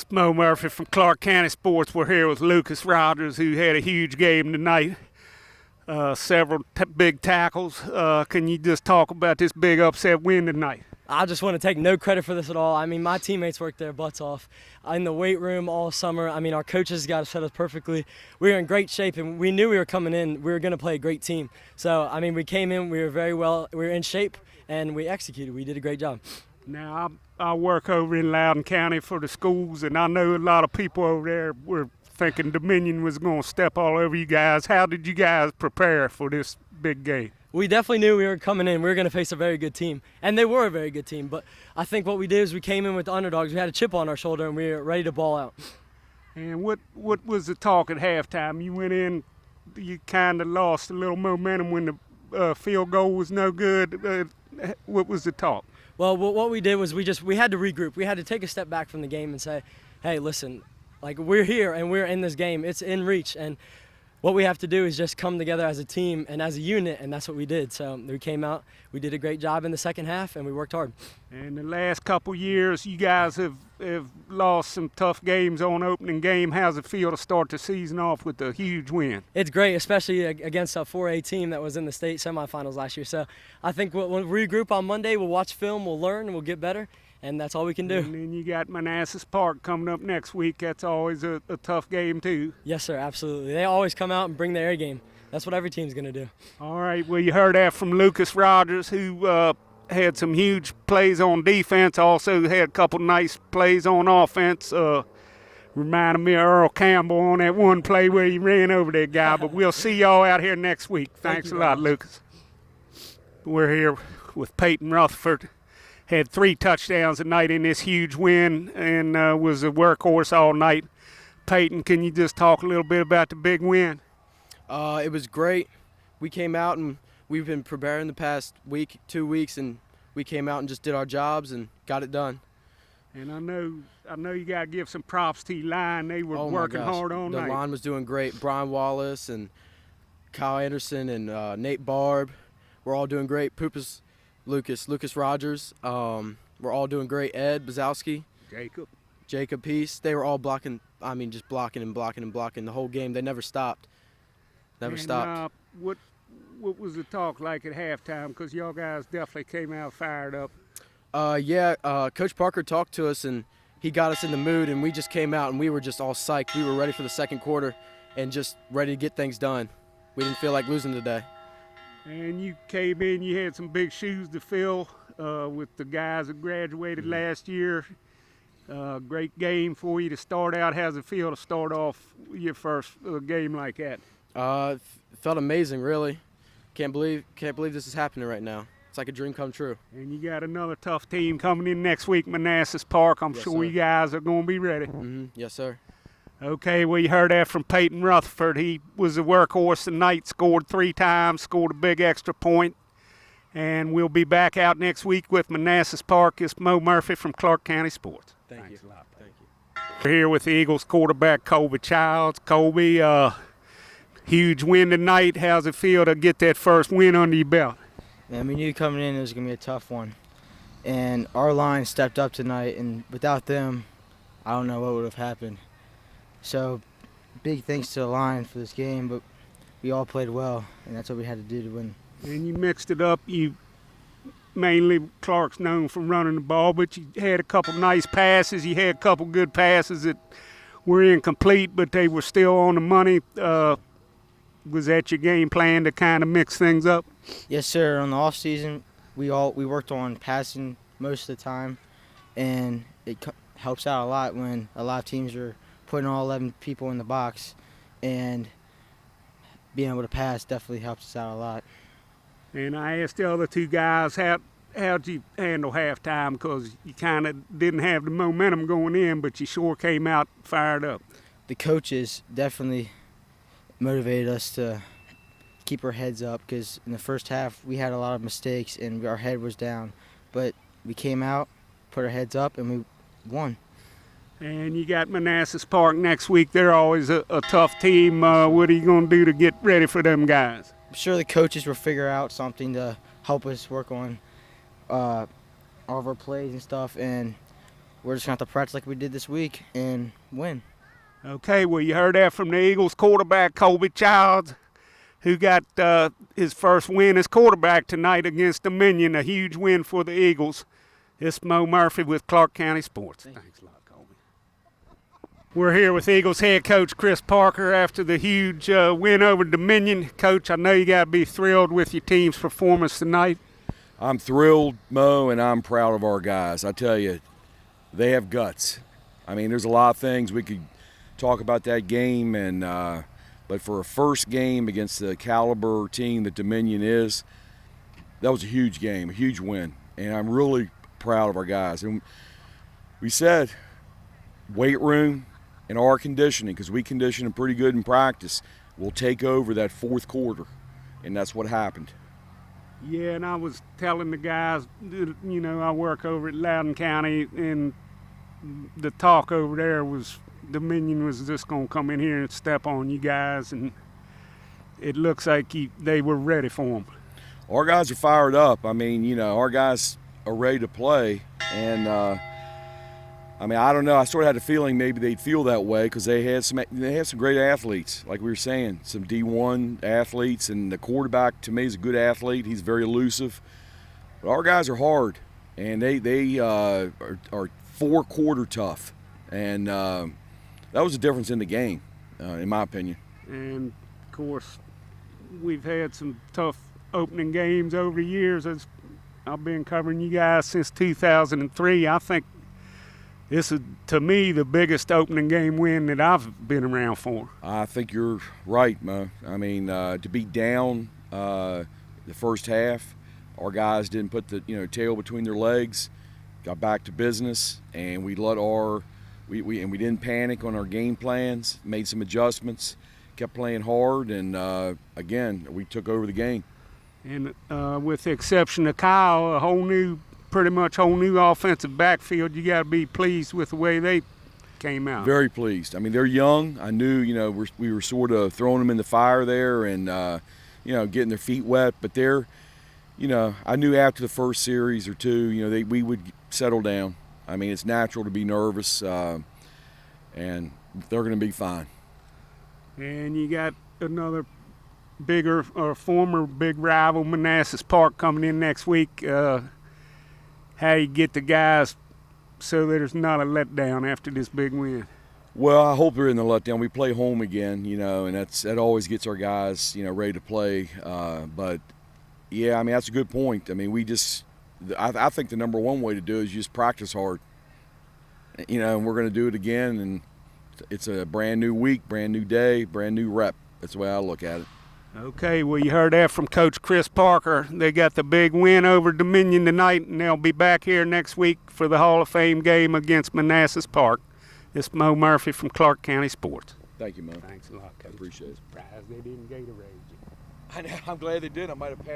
It's Moe Murphy from Clarke County Sports. We're here with Lucas Rodgers, who had a huge game tonight. Several big tackles. Can you just talk about this big upset win tonight? I just want to take no credit for this at all. I mean, my teammates worked their butts off in the weight room all summer. I mean, our coaches got us set up perfectly. We were in great shape, and we knew we were coming in. We were going to play a great team. So, I mean, we came in, we were in shape, and we executed. We did a great job. Now, I work over in Loudoun County for the schools, and I know a lot of people over there were thinking Dominion was going to step all over you guys. How did you guys prepare for this big game? We definitely knew we were coming in. We were going to face a very good team, and they were a very good team. But I think what we did is we came in with the underdogs. We had a chip on our shoulder, and we were ready to ball out. And what was the talk at halftime? You went in, you kind of lost a little momentum when the field goal was no good. What was the talk? Well, what we did was we had to regroup. We had to take a step back from the game and say, hey, listen, like we're here and we're in this game. It's in reach, and what we have to do is just come together as a team and as a unit, and that's what we did. So we came out, we did a great job in the second half, and we worked hard. And the last couple years, you guys have lost some tough games on opening game. How's it feel to start the season off with a huge win? It's great, especially against a 4A team that was in the state semifinals last year. So I think we'll regroup on Monday. We'll watch film, we'll learn, and we'll get better. And that's all we can do. And then you got Manassas Park coming up next week. That's always a tough game, too. Yes, sir, absolutely. They always come out and bring their A game. That's what every team's going to do. All right, well, you heard that from Lucas Rodgers, who had some huge plays on defense, also had a couple nice plays on offense. Reminded me of Earl Campbell on that one play where he ran over that guy. But we'll see y'all out here next week. Thanks a lot, Lucas. We're here with Peyton Rutherford. Had 3 touchdowns tonight in this huge win and was a workhorse all night. Peyton, can you just talk a little bit about the big win? It was great. We came out and we've been preparing the past week, 2 weeks, and we came out and just did our jobs and got it done. And I know you got to give some props to your line. They were working hard all night. The line was doing great. Brian Wallace and Kyle Anderson and Nate Barb were all doing great. Lucas Rodgers, we're all doing great. Ed Bazowski, Jacob Peace, they were all blocking. I mean, just blocking and blocking and blocking the whole game. They never stopped. Stopped. What was the talk like at halftime? Because y'all guys definitely came out fired up. Coach Parker talked to us and he got us in the mood, and we just came out and we were just all psyched. We were ready for the second quarter and just ready to get things done. We didn't feel like losing today. And you came in, you had some big shoes to fill with the guys that graduated last year. Great game for you to start out. How's it feel to start off your first game like that? Felt amazing, really. Can't believe this is happening right now. It's like a dream come true. And you got another tough team coming in next week, Manassas Park. I'm sure you guys are going to be ready. Mm-hmm. Yes, sir. Okay, well, you heard that from Peyton Rutherford. He was a workhorse tonight, scored 3 times, scored a big extra point. And we'll be back out next week with Manassas Park. It's Moe Murphy from Clarke County Sports. Thanks a lot. Thank you. We're here with the Eagles quarterback, Colby Childs. Colby, huge win tonight. How's it feel to get that first win under your belt? Man, we knew coming in it was going to be a tough one. And our line stepped up tonight, and without them, I don't know what would have happened. So, big thanks to the line for this game, but we all played well, and that's what we had to do to win. And you mixed it up. Clarke's known for running the ball, but you had a couple nice passes. You had a couple good passes that were incomplete, but they were still on the money. Was that your game plan to kind of mix things up? Yes, sir. On the off season, we worked on passing most of the time, and it helps out a lot when a lot of teams are putting all 11 people in the box, and being able to pass definitely helps us out a lot. And I asked the other 2 guys, how'd you handle halftime? Because you kind of didn't have the momentum going in, but you sure came out fired up. The coaches definitely motivated us to keep our heads up, because in the first half we had a lot of mistakes and our head was down. But we came out, put our heads up, and we won. And you got Manassas Park next week. They're always a tough team. What are you going to do to get ready for them guys? I'm sure the coaches will figure out something to help us work on all of our plays and stuff. And we're just going to have to practice like we did this week and win. Okay, well, you heard that from the Eagles quarterback, Colby Childs, who got his first win as quarterback tonight against Dominion, a huge win for the Eagles. It's Moe Murphy with Clarke County Sports. Thanks a lot, Colby. We're here with Eagles head coach Chris Parker after the huge win over Dominion. Coach, I know you got to be thrilled with your team's performance tonight. I'm thrilled, Mo, and I'm proud of our guys. I tell you, they have guts. I mean, there's a lot of things we could talk about that game, and but for a first game against the caliber team that Dominion is, that was a huge game, a huge win, and I'm really proud of our guys. And we said weight room and our conditioning, because we condition them pretty good in practice, will take over that fourth quarter, and that's what happened. Yeah, and I was telling the guys, you know, I work over at Loudoun County, and the talk over there was Dominion was just going to come in here and step on you guys, and it looks like they were ready for them. Our guys are fired up. I mean, you know, our guys are ready to play, and I mean, I don't know. I sort of had a feeling maybe they'd feel that way because they had some great athletes, like we were saying, some D1 athletes, and the quarterback to me is a good athlete. He's very elusive. But our guys are hard, and they are four-quarter tough, and that was the difference in the game, in my opinion. And of course, we've had some tough opening games over the years. As I've been covering you guys since 2003. I think this is, to me, the biggest opening game win that I've been around for. I think you're right, Mo. I mean, to be down the first half, our guys didn't put the tail between their legs, got back to business, and we didn't panic on our game plans. Made some adjustments, kept playing hard, and again, we took over the game. And with the exception of Kyle, pretty much whole new offensive backfield, you got to be pleased with the way they came out. Very pleased. I mean, they're young. I knew, we were sort of throwing them in the fire there and, getting their feet wet. But they're, I knew after the first series or two, we would settle down. I mean, it's natural to be nervous, and they're going to be fine. And you got another bigger or former big rival, Manassas Park, coming in next week. How you get the guys so there's not a letdown after this big win? Well, I hope they're in the letdown. We play home again, and that always gets our guys, ready to play. But yeah, I mean, that's a good point. I mean, I think the number one way to do it is just practice hard. And we're going to do it again, and it's a brand new week, brand new day, brand new rep. That's the way I look at it. Okay, well, you heard that from Coach Chris Parker. They got the big win over Dominion tonight, and they'll be back here next week for the Hall of Fame game against Manassas Park. It's Moe Murphy from Clarke County Sports. Thank you, Mo. Thanks a lot, Coach. I appreciate it. Surprised they didn't Gatorade you. I know. I'm glad they did. I might have passed